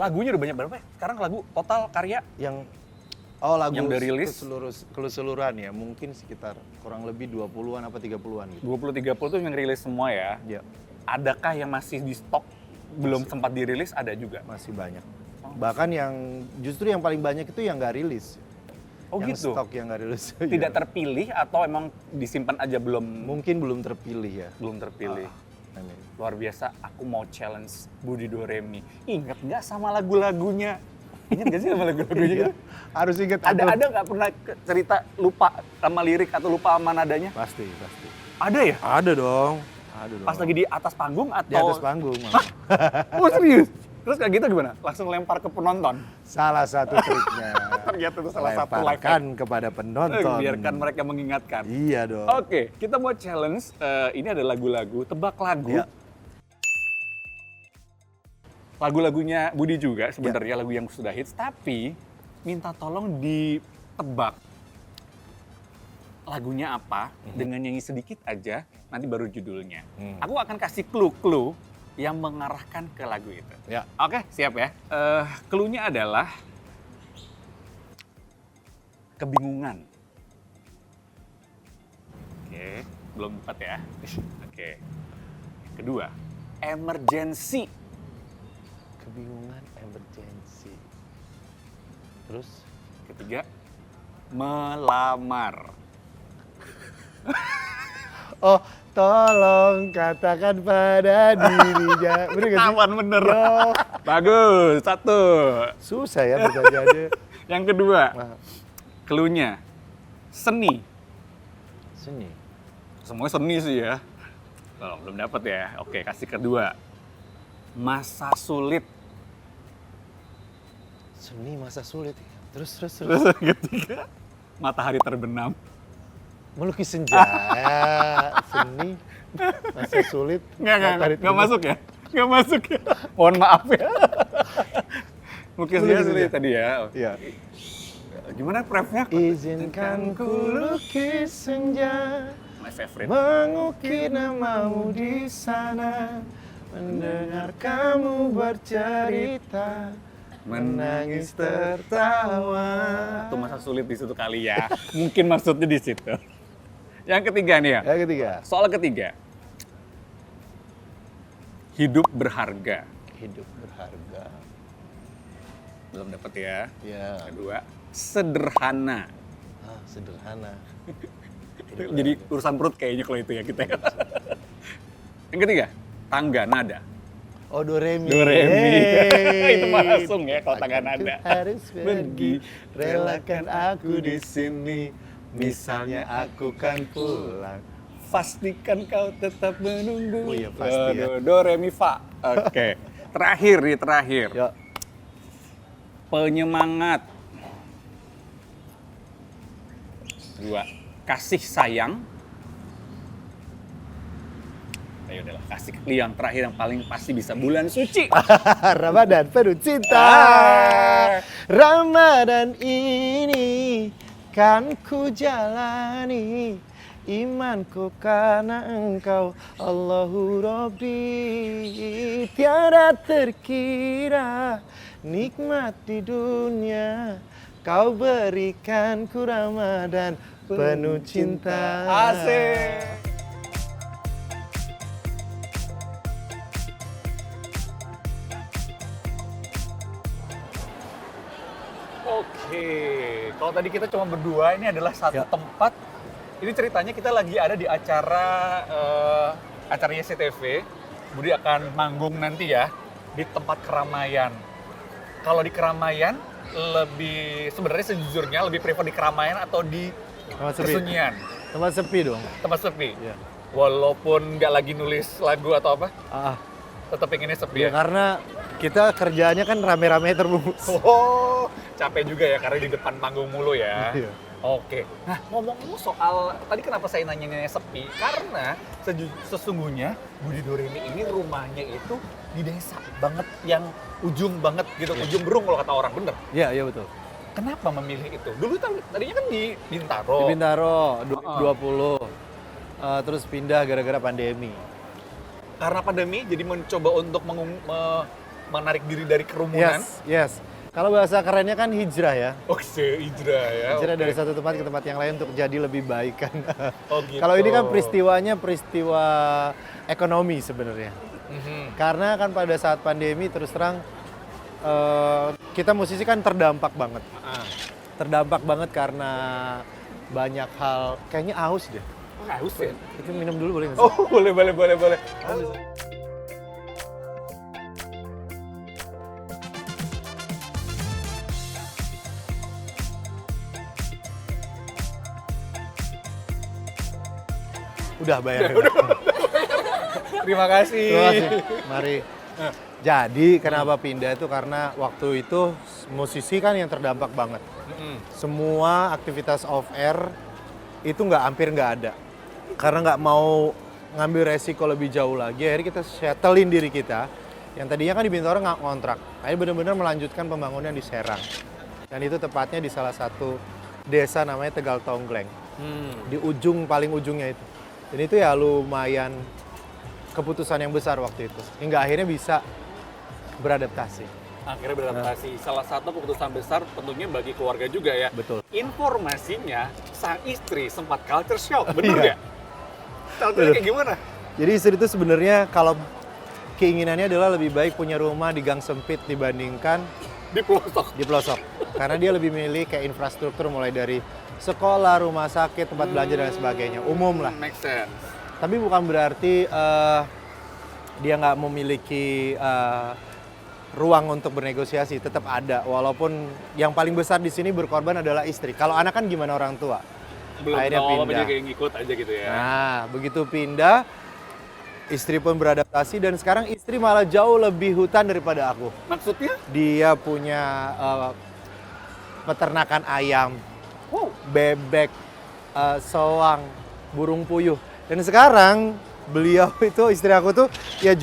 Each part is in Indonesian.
Lagunya udah banyak berapa ya? Sekarang lagu total karya lagu yang udah rilis keseluruhan ya, mungkin sekitar kurang lebih 20-an apa 30-an gitu. 20-30 tuh yang rilis semua ya. Ya, Adakah yang masih di stok belum sempat dirilis? Ada juga. masih banyak. Bahkan yang justru yang paling banyak itu yang nggak rilis. Oh yang gitu. stok yang nggak rilis. Tidak Iya. terpilih atau emang disimpan aja belum Mungkin belum terpilih ya. terpilih. Amin. Luar biasa, aku mau challenge Budi Doremi. Ingat nggak sama lagu-lagunya? Ingat nggak sih sama lagu-lagunya? Iya. Harus ingat. Ada nggak pernah cerita lupa sama lirik atau lupa sama nadanya? Pasti. Ada ya? Ada dong. Pas lagi di atas panggung atau? di atas panggung. Malah. Oh serius? Terus kayak gitu gimana? Langsung lempar ke penonton? Salah satu triknya. Ternyata itu salah satu life hack. Lemparkan kepada penonton. Biarkan mereka mengingatkan. Iya dong. Oke, kita mau challenge. Ini ada lagu-lagu, tebak lagu. Ya. Lagu-lagunya Budi juga sebenarnya lagu yang sudah hits, tapi minta tolong ditebak lagunya apa dengan nyanyi sedikit aja, nanti baru judulnya. Aku akan kasih clue-clue yang mengarahkan ke lagu itu. Ya. Oke, siap ya. Clue-nya adalah kebingungan. Oke, belum tepat ya. Oke. Yang kedua, emergency. Kebingungan, emergency. Terus? Ketiga, melamar. Oh, tolong katakan pada dirinya. Bener gak sih? Kapan bener. Yo. Bagus, satu. Susah ya pertanyaannya. Yang kedua, Nah, clue-nya, seni. seni. Semuanya seni sih ya. Oh, belum dapat ya. Oke, kasih kedua. Masa sulit. Seni masa sulit. Terus. Terus yang ketiga, matahari terbenam. Melukis senja. Seni masa sulit. matahari Nggak terbenam. masuk ya? Nggak masuk ya? Mohon maaf ya. Lukisnya Melukis sulit senja. tadi ya. Iya. Gimana prefnya? Izinkan ku lukis senja, My favorite. mengukir namamu di sana, mendengar kamu bercerita, menangis tertawa. Itu masa sulit di situ kali ya. Mungkin maksudnya di situ. Yang ketiga nih ya. Yang ketiga, Soal ketiga. Hidup berharga. hidup berharga. Belum dapat ya. Ya, Kedua, sederhana. sederhana. Jadi urusan perut kayaknya kalau itu ya kita. Yang ketiga, tangga nada. Oh, do re mi. Do re mi. Hey. Itu mah langsung ya kalau tangga nada. Harus pergi, relakan aku di sini. Misalnya aku kan pulang. Pastikan kau tetap menunggu. Oh iya, pasti ya. Do re mi fa. Oke. Terakhir nih, terakhir. Ya, Penyemangat. Dua, kasih sayang. Ayo udahlah, kasih yang terakhir yang paling pasti bisa bulan suci. Ramadan penuh cinta. Ramadan ini kan ku jalani, imanku karena engkau Allahu Rabbi. Tiada terkira nikmat di dunia, kau berikan ku Ramadan penuh cinta. Asik. Oke, kalau tadi kita cuma berdua, ini adalah satu Ya. tempat. Ini ceritanya kita lagi ada di acaranya CTV. Budi akan manggung nanti ya di tempat keramaian. Kalau di keramaian sebenarnya sejujurnya lebih prefer di keramaian atau di Tempat sepi. kesunyian, Tempat sepi dong. tempat sepi. Ya. Walaupun nggak lagi nulis lagu atau apa, Ah, tetap pengennya sepi ya ya. karena kita kerjaannya kan rame-rame terbungkus. Oh, capek juga ya karena di depan panggung mulu ya. Iya. Oke. Nah, ngomong-ngomong soal tadi kenapa saya nanya sepi? Karena sesungguhnya Budi Doremi ini rumahnya itu di desa banget, yang ujung banget gitu, ujung berung kalau kata orang, bener. Iya, iya betul. Kenapa memilih itu? Dulu tadinya kan di Bintaro. Di Bintaro 2020. Terus pindah gara-gara pandemi. Karena pandemi jadi mencoba untuk menarik diri dari kerumunan. Yes. Kalau bahasa kerennya kan hijrah ya. Hijrah ya. Hijrah oke. dari satu tempat ke tempat yang lain untuk jadi lebih baik kan. Gitu. Kalau ini kan peristiwanya peristiwa ekonomi sebenarnya. Karena kan pada saat pandemi terus terang kita musisi kan terdampak banget. Terdampak banget karena banyak hal. Kayaknya aus deh. Haus ya? Itu minum dulu boleh nggak sih? Oh, boleh. Udah bayar. Terima kasih. Terima kasih. Mari. Jadi kenapa pindah itu karena waktu itu musisi kan yang terdampak banget. Semua aktivitas off air itu hampir nggak ada. Karena nggak mau ngambil resiko lebih jauh lagi, akhirnya kita settlein diri kita. Yang tadinya kan di Bintaro nggak kontrak. Akhirnya benar-benar melanjutkan pembangunan di Serang. Dan itu tepatnya di salah satu desa namanya Tegal Tonggleng. Di paling ujungnya itu. Dan itu ya lumayan keputusan yang besar waktu itu. Hingga akhirnya bisa beradaptasi. Akhirnya beradaptasi. Salah satu keputusan besar tentunya bagi keluarga juga ya. Betul. Informasinya sang istri sempat culture shock, bener Iya. nggak? Culture kayak gimana? Jadi istri itu sebenarnya kalau keinginannya adalah lebih baik punya rumah di gang sempit dibandingkan Di pelosok. di pelosok. Karena dia lebih milih kayak infrastruktur mulai dari sekolah, rumah sakit, tempat belanja dan sebagainya. Umum lah. Make sense. Tapi bukan berarti dia nggak memiliki ruang untuk bernegosiasi. Tetap ada. Walaupun yang paling besar di sini berkorban adalah istri. Kalau anak kan gimana orang tua? Belum Akhirnya tahu apa pindah. dia kayak ngikut aja gitu ya. Nah, begitu pindah, istri pun beradaptasi dan sekarang istri malah jauh lebih hutan daripada aku. Maksudnya? Dia punya peternakan ayam, Wow. bebek, soang, burung puyuh. Dan sekarang beliau itu, istri aku tuh ya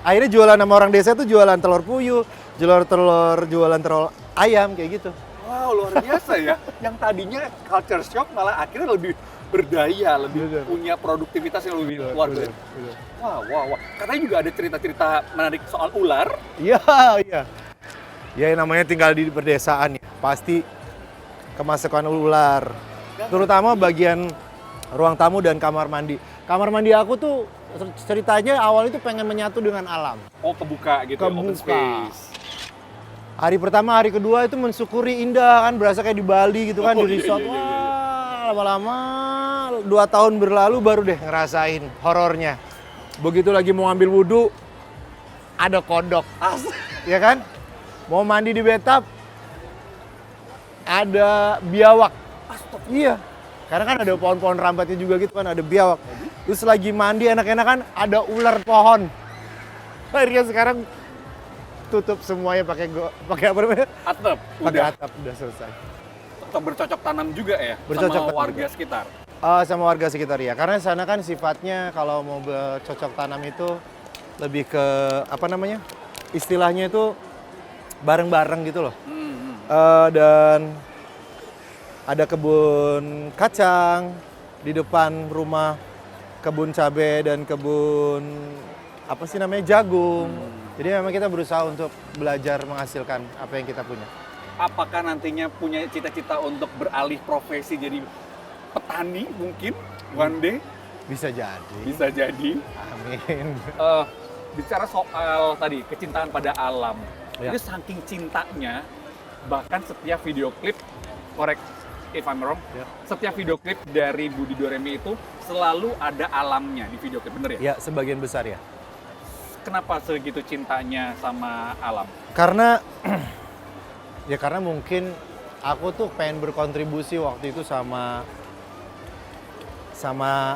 akhirnya jualan sama orang desa tuh jualan telur puyuh, jualan telur ayam kayak gitu. Wow, luar biasa ya. Yang tadinya culture shock malah akhirnya lebih berdaya, lebih Bener. punya produktivitas yang lebih luar biasa. Wah. Katanya juga ada cerita-cerita menarik soal ular. Iya. Ya namanya tinggal di perdesaan ya, pasti kemasukan ular. Terutama bagian ruang tamu dan kamar mandi. Kamar mandi aku tuh ceritanya awal itu pengen menyatu dengan alam. Oh, kebuka gitu, open Kebuka. space. Hari pertama, hari kedua itu mensyukuri indah kan, berasa kayak di Bali gitu kan, Oh, di iya, resort. iya, iya, iya. Wah, lama-lama 2 tahun berlalu baru deh ngerasain horornya. Begitu lagi mau ambil wudhu, ada kodok. Ya kan? Mau mandi di bathtub, ada biawak. Iya. Karena kan ada pohon-pohon rambatnya juga gitu kan, ada biawak. Terus lagi mandi enak-enakan ada ular pohon. Akhirnya sekarang tutup semuanya pakai apa namanya? Atap, Pakai udah. atap udah selesai. Tetap bercocok tanam juga ya Bercocok sama tanam warga juga. sekitar. Sama warga sekitar ya. Karena sana kan sifatnya kalau mau bercocok tanam itu lebih ke apa namanya? Istilahnya itu bareng-bareng gitu loh. Dan ada kebun kacang di depan rumah, kebun cabai dan kebun apa sih namanya jagung. Jadi memang kita berusaha untuk belajar menghasilkan apa yang kita punya. Apakah nantinya punya cita-cita untuk beralih profesi jadi petani mungkin one day? Bisa jadi. Bisa jadi. Amin. Bicara soal tadi kecintaan pada alam, Ya. itu saking cintanya bahkan setiap video klip, correct if I'm wrong, Ya. setiap video klip dari Budi Doremi itu selalu ada alamnya di video klip, bener ya? Ya, sebagian besar ya. Kenapa segitu cintanya sama alam? Karena karena mungkin aku tuh pengen berkontribusi waktu itu sama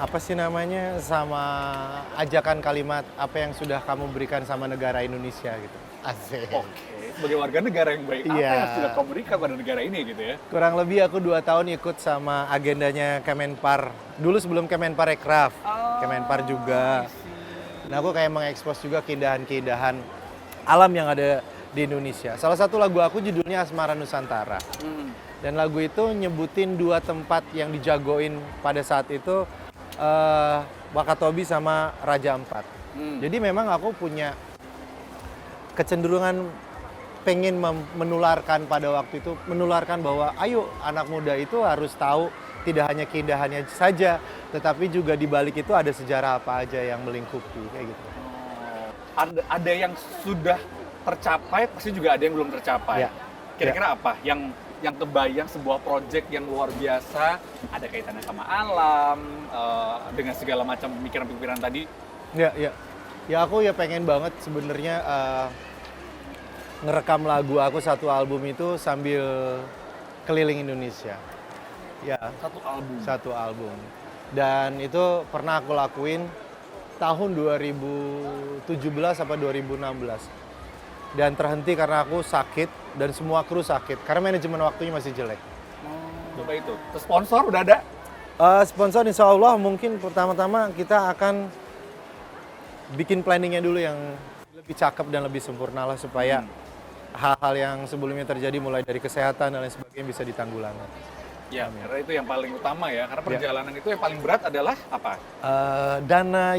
apa sih namanya, sama ajakan kalimat apa yang sudah kamu berikan sama negara Indonesia gitu. Asik. Oke, sebagai warga negara yang baik, apa Iya. yang sudah kau berikan pada negara ini gitu ya? Kurang lebih aku 2 tahun ikut sama agendanya Kemenpar. Dulu sebelum Kemenpar Rekraf, Kemenpar juga. Nah, aku kayak mengekspos juga keindahan-keindahan alam yang ada di Indonesia. Salah satu lagu aku judulnya Asmara Nusantara. Dan lagu itu nyebutin 2 tempat yang dijagoin pada saat itu, Wakatobi sama Raja Ampat. Jadi memang aku punya kecenderungan pengen menularkan pada waktu itu, menularkan bahwa ayo anak muda itu harus tahu tidak hanya keindahannya saja, tetapi juga di balik itu ada sejarah apa aja yang melingkupi kayak gitu. Ada yang sudah tercapai, pasti juga ada yang belum tercapai. Ya. Kira-kira apa yang kebayang sebuah proyek yang luar biasa, ada kaitannya sama alam, dengan segala macam pemikiran-pemikiran tadi? Ya aku ya pengen banget sebenarnya ngerekam lagu aku satu album itu sambil keliling Indonesia. Ya, satu album. Dan itu pernah aku lakuin tahun 2017 apa 2016. Dan terhenti karena aku sakit dan semua kru sakit karena manajemen waktunya masih jelek. Coba itu. Terus sponsor udah ada? Sponsor insya Allah mungkin pertama-tama kita akan bikin planningnya dulu yang lebih cakep dan lebih sempurna lah supaya hal-hal yang sebelumnya terjadi mulai dari kesehatan dan lain sebagainya bisa ditanggulangi. Ya, karena itu yang paling utama ya. Karena perjalanan itu yang paling berat adalah apa? Dana.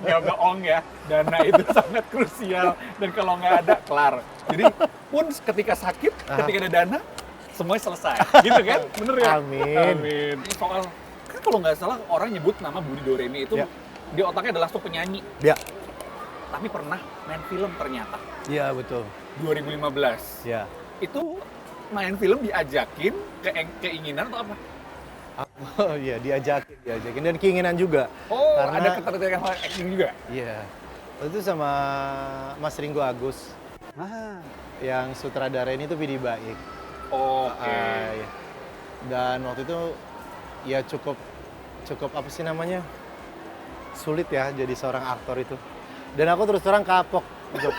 Nggak bohong ya, dana itu sangat krusial. Dan kalau nggak ada, kelar. Jadi pun ketika sakit, ketika ada dana, semuanya selesai. Gitu kan? Bener ya? Amin. Soal, kan kalau nggak salah orang nyebut nama Budi Doremi itu, di otaknya adalah sosok penyanyi. Ya. Tapi pernah main film ternyata. Iya, betul. 2015. Ya. Itu main film diajakin keinginan atau apa? Oh iya, diajakin dan keinginan juga. Oh, karena ada ketertarikan acting juga? Iya. Itu sama Mas Ringo Agus. Yang sutradara ini tuh Vidi Baik. Oke. Iya. Dan waktu itu ya cukup apa sih namanya? Sulit ya jadi seorang aktor itu. Dan aku terus terang kapok untuk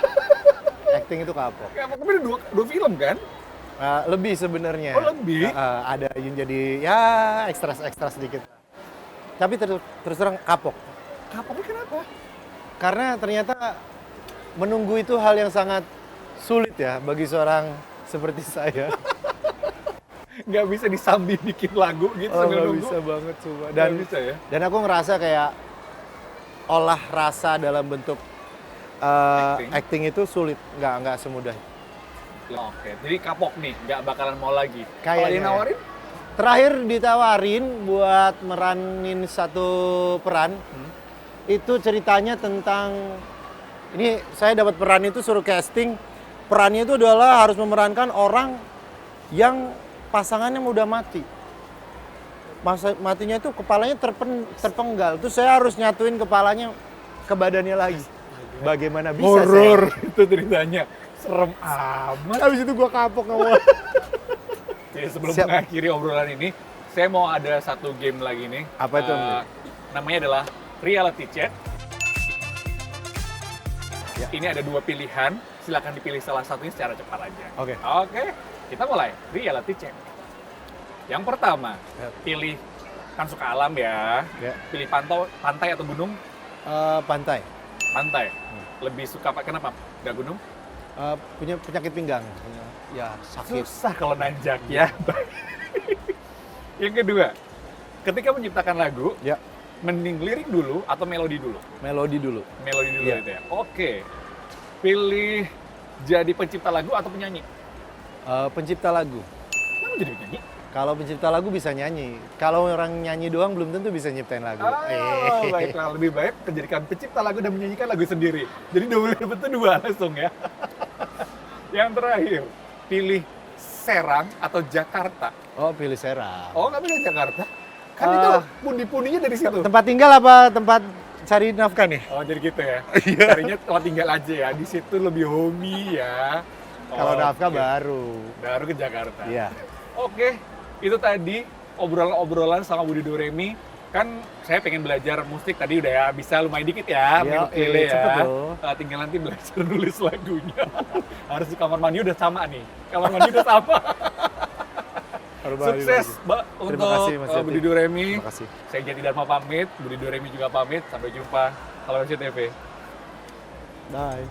acting itu kapok. Kapok, tapi ada dua film kan? Lebih sebenarnya. Oh, lebih? Ada yang jadi ya ekstra sedikit. Tapi terus terang kapok. Kapoknya kenapa? Karena ternyata menunggu itu hal yang sangat sulit ya bagi seorang seperti saya. Nggak bisa disambi bikin lagu gitu sambil nggak nunggu? bisa banget coba. Nggak bisa ya? Dan aku ngerasa kayak olah rasa dalam bentuk acting itu sulit, nggak semudah. Oke, jadi kapok nih, nggak bakalan mau lagi. Kayaknya. Kalau dinawarin? Terakhir ditawarin buat meranin satu peran, itu ceritanya tentang, ini saya dapat peran itu suruh casting, perannya itu adalah harus memerankan orang yang pasangannya udah mati. Matinya itu kepalanya terpenggal, terus saya harus nyatuin kepalanya ke badannya lagi. Bagaimana bisa Horor saya? itu ceritanya. Serem amat. Habis itu gua kapok nggak mau. Jadi sebelum mengakhiri obrolan ini, saya mau ada satu game lagi nih. Apa itu? Namanya adalah Reality Check. Ya. Ini ada dua pilihan, silakan dipilih salah satunya secara cepat aja. Oke. Oke, kita mulai Reality Check. Yang pertama, pilih, kan suka alam ya. Pilih pantai atau gunung? Pantai. Pantai. Lebih suka apa? Kenapa? Nggak gunung? Punya penyakit pinggang. Ya sakit. Susah kalau nanjak ya. Yang kedua, ketika menciptakan lagu, mending lirik dulu atau melodi dulu? Melodi dulu. Melodi dulu itu ya. Oke. Pilih jadi pencipta lagu atau penyanyi? Pencipta lagu. Kenapa jadi penyanyi? Kalau pencipta lagu bisa nyanyi. Kalau orang nyanyi doang belum tentu bisa nyiptain lagu. Baiklah, lebih baik menjadikan pencipta lagu dan menyanyikan lagu sendiri. Jadi dua langsung ya. Yang terakhir, pilih Serang atau Jakarta? Oh, pilih Serang. Oh, nggak pilih Jakarta? Kan itu pundi-pundinya dari situ. Tempat tinggal apa tempat cari nafkah nih? Oh, jadi gitu ya. Carinya tempat tinggal aja ya. Di situ lebih homey ya. Kalau nafkah baru ke Jakarta. Iya. Oke, itu tadi obrolan-obrolan sama Budi Doremi. Kan saya pengen belajar musik tadi udah ya, bisa lumayan dikit ya, pilih ya. Cepet loh. Tinggal nanti belajar nulis lagunya. Harus di kamar mandi udah sama nih. Kamar mandi udah sama. Sukses untuk Budi Doremi. Terima kasih. Saya Jati Dharma pamit, Budi Doremi juga pamit. Sampai jumpa. Kalau TV. Bye.